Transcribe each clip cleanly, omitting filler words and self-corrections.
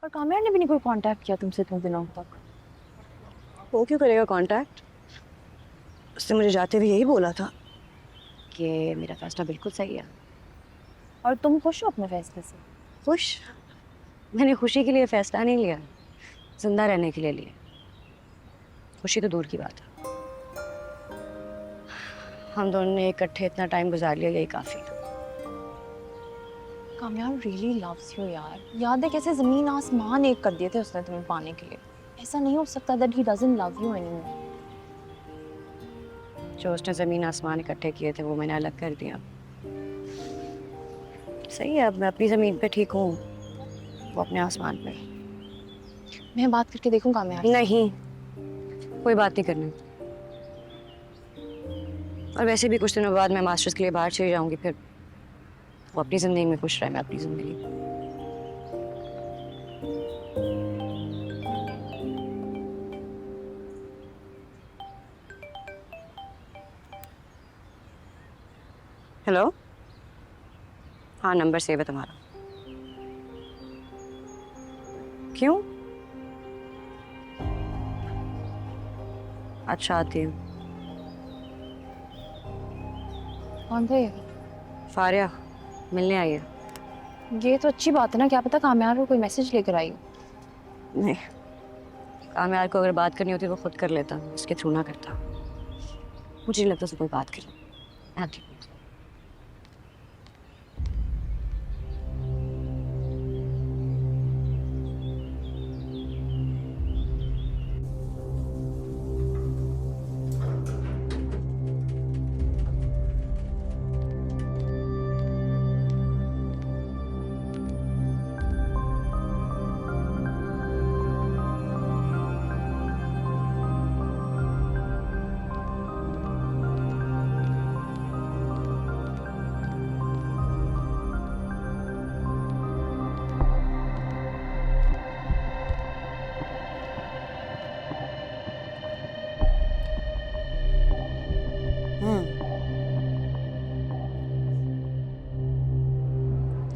और काम्या ने भी नहीं कोई कांटेक्ट किया तुमसे इतने दिनों तक। वो क्यों करेगा कांटेक्ट? उसने मुझे जाते हुए यही बोला था कि मेरा फैसला बिल्कुल सही है। और तुम खुश हो अपने फैसले से? खुश? मैंने खुशी के लिए फैसला नहीं लिया, जिंदा रहने के लिए लिया। खुशी तो दूर की बात है। हम दोनों ने इकट्ठे इतना टाइम गुजार लिया, यही काफी है। काम्या रियली लव्स यू यार। याद है कैसे जमीन आसमान एक कर दिए थे उसने तुम्हें पाने के लिए। ऐसा नहीं हो सकता that he doesn't love you anymore. जो उसने जमीन आसमान इकट्ठे किए थे वो मैंने अलग कर दिया। सही है, अब मैं अपनी जमीन पे ठीक हूँ, वो अपने आसमान पे। मैं बात करके देखूं काम्या से? नहीं, कोई बात नहीं करनी। और वैसे भी कुछ दिनों बाद मैं मास्टर्स के लिए बाहर चली जाऊंगी, फिर वो अपनी जिंदगी में खुश रहे, मैं अपनी जिंदगी में। हेलो। हाँ, नंबर सेव है तुम्हारा। क्यों? अच्छा, आती हूँ। कौन थे ये? फारिया मिलने आई है। ये तो अच्छी बात है ना, क्या पता काम्या को कोई मैसेज लेकर आई हो। नहीं, कामयार को अगर बात करनी होती तो वो खुद कर लेता, इसके थ्रू ना करता। मुझे नहीं लगता उससे कोई बात करे। मैं आती हूँ।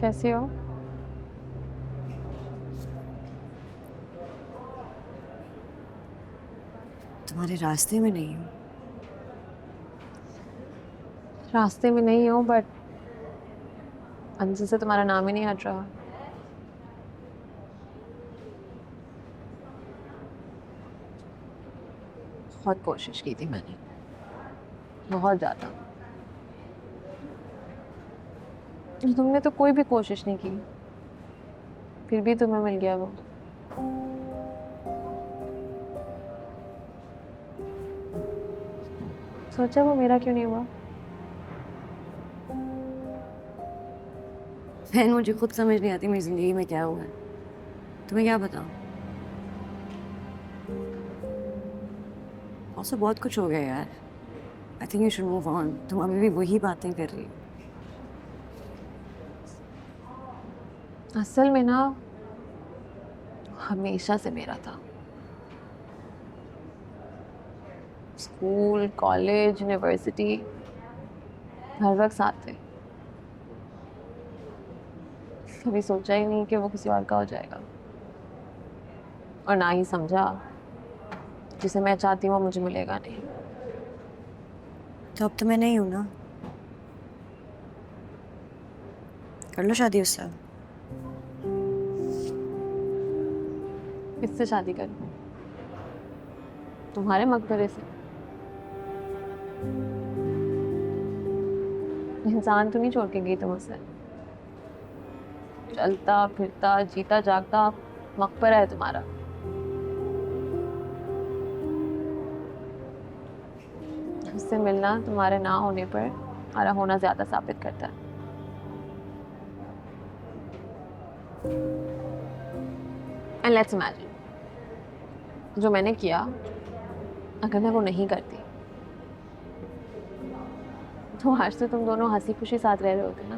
कैसे हो? तुम्हारे रास्ते में नहीं हूँ। रास्ते में नहीं हो बट अंजू से तुम्हारा नाम ही नहीं हट रहा। बहुत कोशिश की थी मैंने, बहुत ज्यादा। तुमने तो कोई भी कोशिश नहीं की, फिर भी तुम्हें मिल गया वो। सोचा वो मेरा क्यों नहीं हुआ? बहन, मुझे खुद समझ नहीं आती मेरी जिंदगी में क्या हुआ है। तुम्हें क्या बताऊँ? और बहुत कुछ हो गया यार। I think you should move on. तुम अभी भी वही बातें कर रही हो। असल में ना, हमेशा से मेरा था। स्कूल, कॉलेज, यूनिवर्सिटी, हर वक्त साथ थे। कभी सोचा ही नहीं कि वो किसी और का हो जाएगा, और ना ही समझा जिसे मैं चाहती हूँ वो मुझे मिलेगा नहीं। तो अब तो मैं नहीं हूं ना। कर लो शादी उससे। किससे शादी करूँ? तुम्हारे मकबरे से? इंसान तो नहीं छोड़ के गई तुम उसे। चलता फिरता जीता जागता मकबरा है तुम्हारा। उससे मिलना तुम्हारे ना होने पर हमारा होना ज्यादा साबित करता है। एंड लेट्स इमेजिन, जो मैंने किया, अगर मैं वो नहीं करती तो आज तो तुम दोनों हंसी खुशी साथ रह रहे होते ना।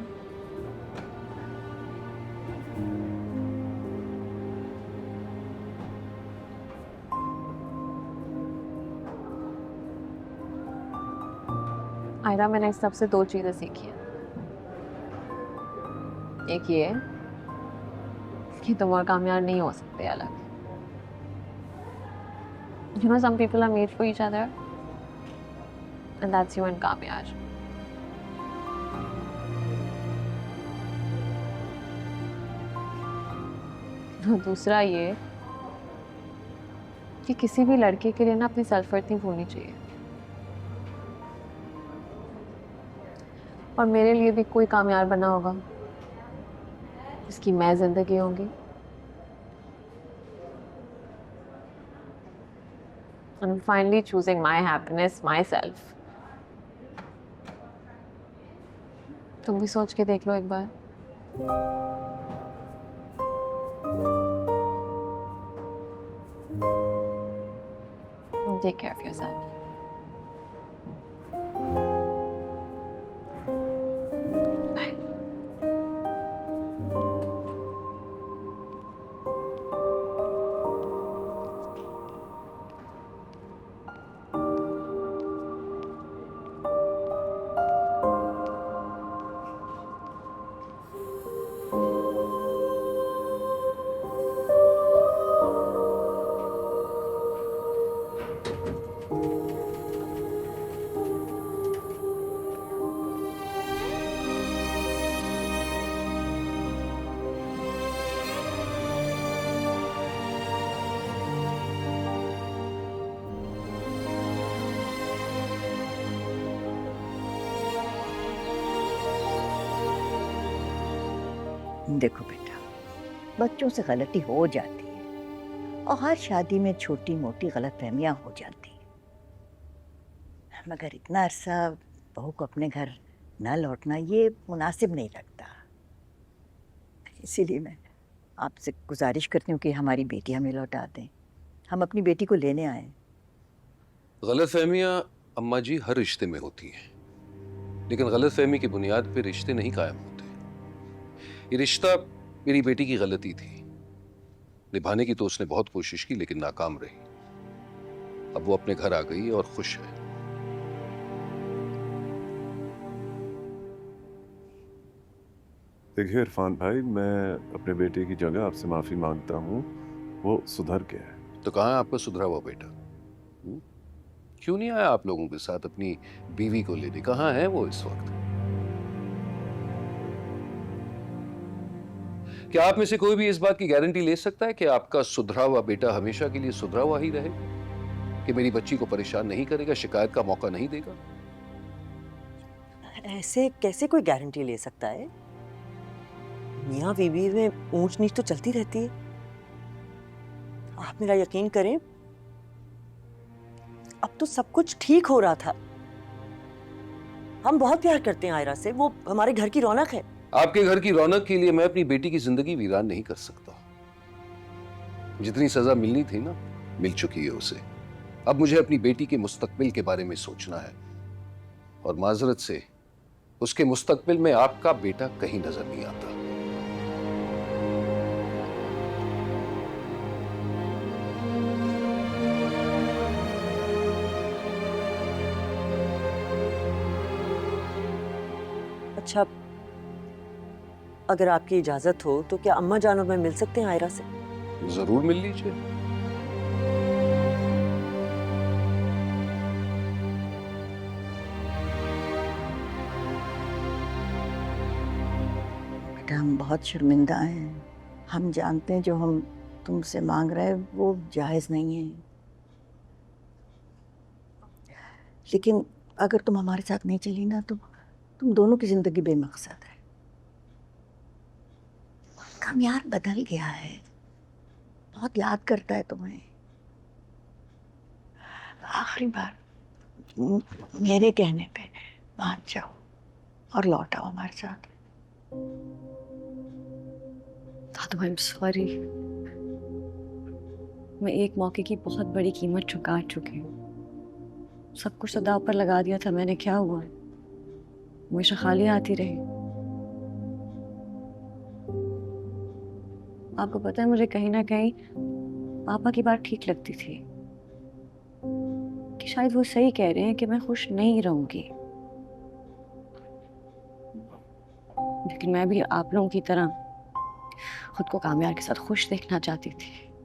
आयरा, मैंने इस सबसे दो चीजें सीखी हैं। एक ये कि तुम और कामयाब नहीं हो सकते अलग। You know, some people are made for each other, and that's you and कामयाब। दूसरा ये कि किसी भी लड़के के लिए ना अपनी सेल्फ वर्थ नहीं भूलनी चाहिए, और मेरे लिए भी कोई कामयाब बना होगा जिसकी मैं जिंदगी होंगी। I'm finally choosing my happiness myself. तुम भी सोच के देख लो एक बार। Take care of yourself. Bye. देखो बेटा, बच्चों से गलती हो जाती है और हर शादी में छोटी मोटी गलतफहमियां हो जाती हैं, मगर इतना अरसा बहू को अपने घर न लौटना ये मुनासिब नहीं लगता। इसीलिए मैं आपसे गुजारिश करती हूँ कि हमारी बेटी हमें लौटा दें। हम अपनी बेटी को लेने आए। गलतफहमियां अम्मा जी हर रिश्ते में होती हैं, लेकिन गलतफहमी की बुनियाद पे रिश्ते नहीं कायम होते। ये रिश्ता मेरी बेटी की गलती थी, निभाने की तो उसने बहुत कोशिश की लेकिन नाकाम रही। अब वो अपने घर आ गई और खुश है। देखिए इरफान भाई, मैं अपने बेटे की जगह आपसे माफी मांगता हूँ। वो सुधर गया है। तो कहाँ है आपका सुधरा हुआ बेटा? क्यों नहीं आया आप लोगों के साथ अपनी बीवी को लेने? कहाँ है वो इस वक्त? क्या आप में से कोई भी इस बात की गारंटी ले सकता है कि आपका सुधरा हुआ बेटा हमेशा के लिए सुधरा हुआ ही रहे, कि मेरी बच्ची को परेशान नहीं करेगा, शिकायत का मौका नहीं देगा? ऐसे कैसे कोई गारंटी ले सकता है? मियाँ बीवी में ऊंच नीच तो चलती रहती है। आप मेरा यकीन करें, अब तो सब कुछ ठीक हो रहा था। हम बहुत प्यार करते हैं आयरा से, वो हमारे घर की रौनक है। आपके घर की रौनक के लिए मैं अपनी बेटी की जिंदगी वीरान नहीं कर सकता। जितनी सजा मिलनी थी ना, मिल चुकी है उसे। अब मुझे अपनी बेटी के मुस्तकबिल के बारे में सोचना है, और माजरत से उसके मुस्तकबिल में आपका बेटा कहीं नजर नहीं आता। अच्छा, अगर आपकी इजाजत हो तो क्या अम्मा जान और मैं मिल सकते हैं आयरा से? जरूर मिल लीजिए। बेटा, हम बहुत शर्मिंदा हैं। हम जानते हैं जो हम तुमसे मांग रहे हैं वो जायज़ नहीं है, लेकिन अगर तुम हमारे साथ नहीं चली ना तो तुम दोनों की जिंदगी बेमकसद है। कामयाब बदल गया है, बहुत याद करता है तुम्हें। आखिरी बार मेरे कहने पे मान जाओ और लौट आओ हमारे साथ। दादू, आई एम सॉरी। मैं एक मौके की बहुत बड़ी कीमत चुका चुकी हूँ। सब कुछ तो दांव पर लगा दिया था मैंने। क्या हुआ? हमेशा खाली आती रही। आपको पता है, मुझे कहीं ना कहीं पापा की बात ठीक लगती थी कि शायद वो सही कह रहे हैं कि मैं खुश नहीं रहूंगी। लेकिन मैं भी आप लोगों की तरह खुद को कामयार के साथ खुश देखना चाहती थी।